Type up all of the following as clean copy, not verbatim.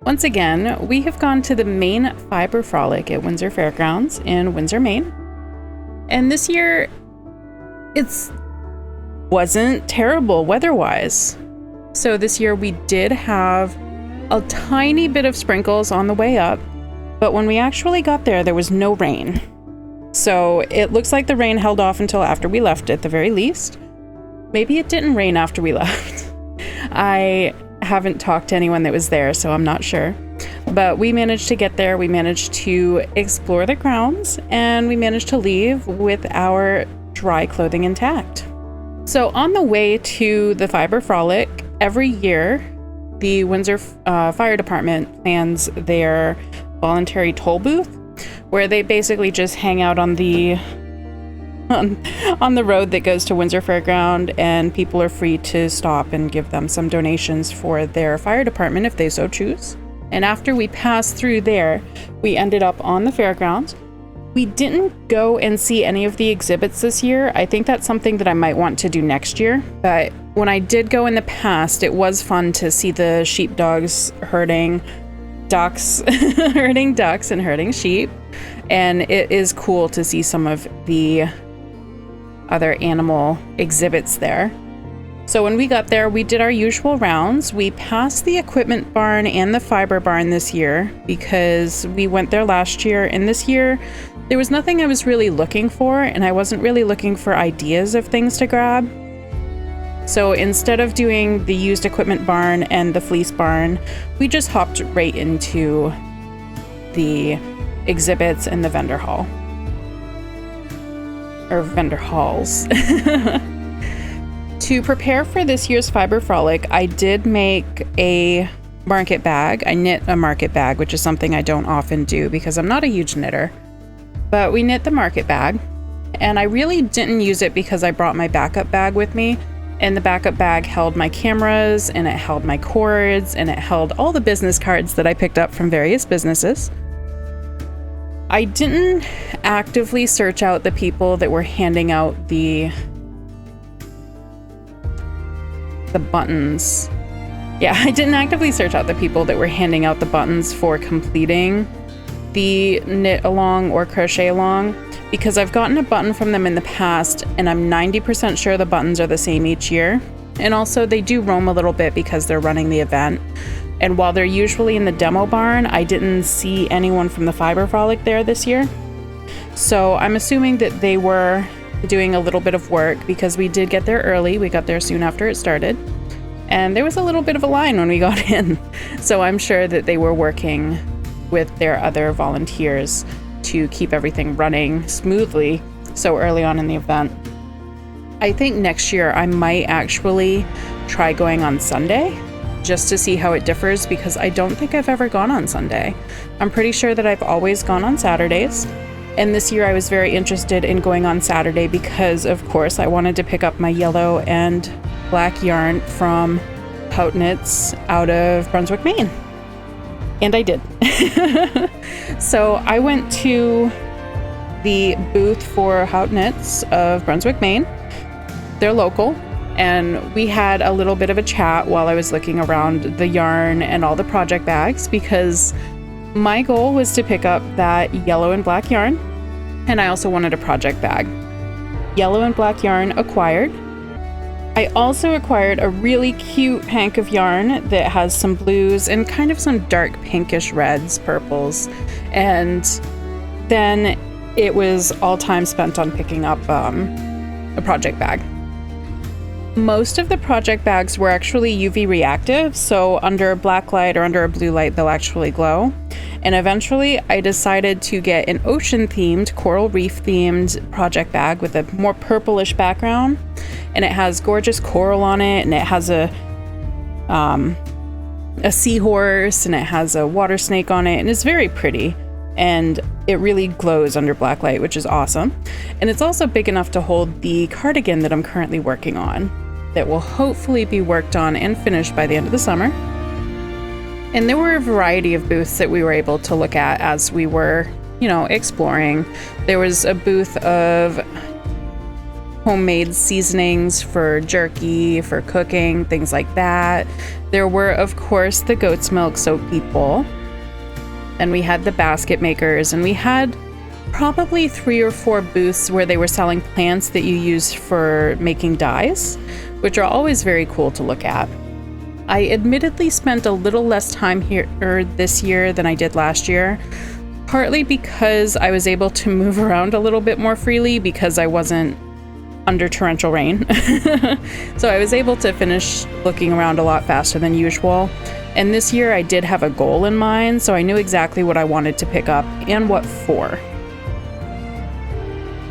Once again, we have gone to the Maine Fiber Frolic at Windsor Fairgrounds in Windsor, Maine. And this year, wasn't terrible weather-wise. So this year we did have a tiny bit of sprinkles on the way up, but when we actually got there was no rain. So it looks like the rain held off until after we left at the very least. Maybe it didn't rain after we left. I haven't talked to anyone that was there, so I'm not sure. But we managed to get there, we managed to explore the grounds, and we managed to leave with our dry clothing intact. So on the way to the Fiber Frolic, every year, the Windsor Fire Department plans their voluntary toll booth, where they basically just hang out on the road that goes to Windsor Fairground, and people are free to stop and give them some donations for their fire department if they so choose. And after we passed through there, we ended up on the fairgrounds. We didn't go and see any of the exhibits this year. I think that's something that I might want to do next year. But when I did go in the past, it was fun to see the sheepdogs herding ducks, herding ducks and herding sheep. And it is cool to see some of the other animal exhibits there. So when we got there, we did our usual rounds. We passed the equipment barn and the fiber barn this year because we went there last year, and this year there was nothing I was really looking for, and I wasn't really looking for ideas of things to grab. So instead of doing the used equipment barn and the fleece barn, we just hopped right into the exhibits and the vendor hall. Or vendor halls. To prepare for this year's Fiber Frolic, I did make a market bag. I knit a market bag, which is something I don't often do because I'm not a huge knitter. But we knit the market bag, and I really didn't use it because I brought my backup bag with me, and the backup bag held my cameras, and it held my cords, and it held all the business cards that I picked up from various businesses. I didn't actively search out the people that were handing out the buttons. Yeah, I didn't actively search out the people that were handing out the buttons for completing the knit along or crochet along, because I've gotten a button from them in the past and I'm 90% sure the buttons are the same each year. And also they do roam a little bit because they're running the event. And while they're usually in the demo barn, I didn't see anyone from the Fiber Frolic there this year. So I'm assuming that they were doing a little bit of work because we did get there early. We got there soon after it started. And there was a little bit of a line when we got in. So I'm sure that they were working with their other volunteers to keep everything running smoothly so early on in the event. I think next year I might actually try going on Sunday just to see how it differs, because I don't think I've ever gone on Sunday. I'm pretty sure that I've always gone on Saturdays. And this year I was very interested in going on Saturday because, of course, I wanted to pick up my yellow and black yarn from Hout Knits out of Brunswick, Maine. And I did. So I went to the booth for Hout Knits of Brunswick, Maine. They're local. And we had a little bit of a chat while I was looking around the yarn and all the project bags, because my goal was to pick up that yellow and black yarn, and I also wanted a project bag. Yellow and black yarn acquired. I also acquired a really cute hank of yarn that has some blues and kind of some dark pinkish reds, purples. And then it was all time spent on picking up a project bag. Most of the project bags were actually UV reactive, so under a black light or under a blue light, they'll actually glow. And eventually I decided to get an ocean themed, coral reef themed project bag with a more purplish background. And it has gorgeous coral on it, and it has a seahorse, and it has a water snake on it, and it's very pretty. And it really glows under black light, which is awesome. And it's also big enough to hold the cardigan that I'm currently working on, that will hopefully be worked on and finished by the end of the summer. And there were a variety of booths that we were able to look at as we were, exploring. There was a booth of homemade seasonings for jerky, for cooking, things like that. There were, of course, the goat's milk soap people. And we had the basket makers, and we had probably 3 or 4 booths where they were selling plants that you use for making dyes, which are always very cool to look at. I admittedly spent a little less time here this year than I did last year, partly because I was able to move around a little bit more freely because I wasn't under torrential rain. So I was able to finish looking around a lot faster than usual. And this year I did have a goal in mind, so I knew exactly what I wanted to pick up and what for.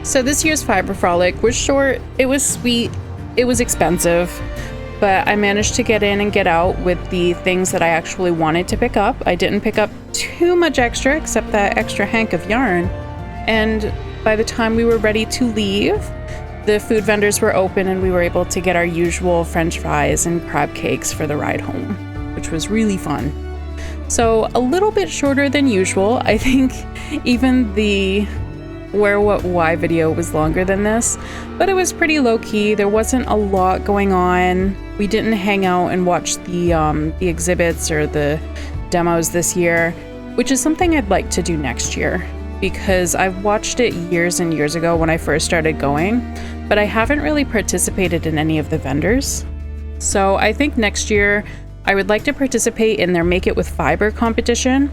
So this year's Fiber Frolic was short, it was sweet, it was expensive, but I managed to get in and get out with the things that I actually wanted to pick up. I didn't pick up too much extra except that extra hank of yarn. And by the time we were ready to leave, the food vendors were open and we were able to get our usual French fries and crab cakes for the ride home, which was really fun. So a little bit shorter than usual. I think even the Where, What, Why video was longer than this, but it was pretty low-key. There wasn't a lot going on. We didn't hang out and watch the exhibits or the demos this year, which is something I'd like to do next year because I've watched it years and years ago when I first started going, but I haven't really participated in any of the vendors. So I think next year I would like to participate in their Make It With Fiber competition,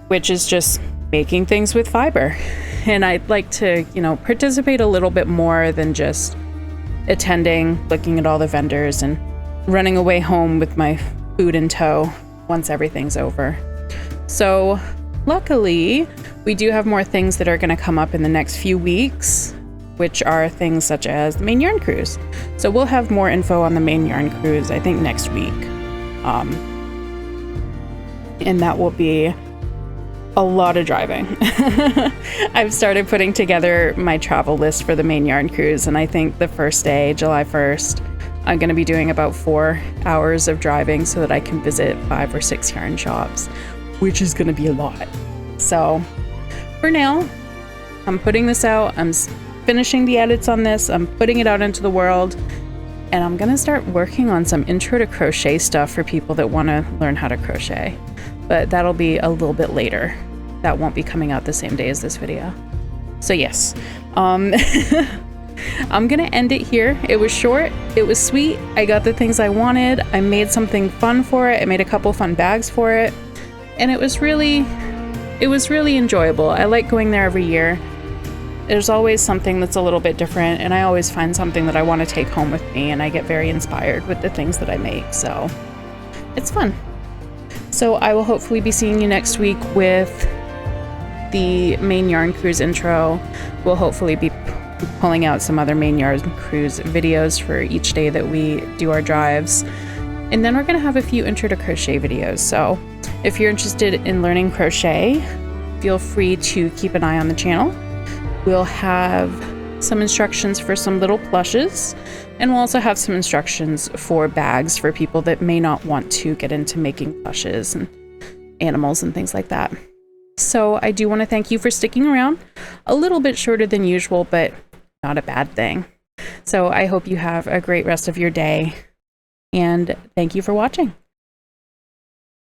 which is just making things with fiber. And I'd like to, participate a little bit more than just attending, looking at all the vendors, and running away home with my food in tow once everything's over. So luckily, we do have more things that are going to come up in the next few weeks, which are things such as the Maine Yarn Cruise. So we'll have more info on the Maine Yarn Cruise, I think, next week. And that will be a lot of driving. I've started putting together my travel list for the Maine Yarn Cruise, and I think the first day, July 1st, I'm going to be doing about 4 hours of driving so that I can visit 5 or 6 yarn shops, which is going to be a lot. So for now, I'm putting this out. I'm finishing the edits on this. I'm putting it out into the world, and I'm going to start working on some intro to crochet stuff for people that want to learn how to crochet. But that'll be a little bit later. That won't be coming out the same day as this video. So yes, I'm gonna end it here. It was short, it was sweet. I got the things I wanted. I made something fun for it. I made a couple fun bags for it. And it was really enjoyable. I like going there every year. There's always something that's a little bit different, and I always find something that I want to take home with me, and I get very inspired with the things that I make, so it's fun. So I will hopefully be seeing you next week with the Maine Yarn Cruise intro. We'll hopefully be pulling out some other Maine Yarn Cruise videos for each day that we do our drives. And then we're going to have a few intro to crochet videos. So if you're interested in learning crochet, feel free to keep an eye on the channel. We'll have some instructions for some little plushes, and we'll also have some instructions for bags for people that may not want to get into making plushes and animals and things like that. So I do want to thank you for sticking around. A little bit shorter than usual, but not a bad thing. So I hope you have a great rest of your day, and thank you for watching.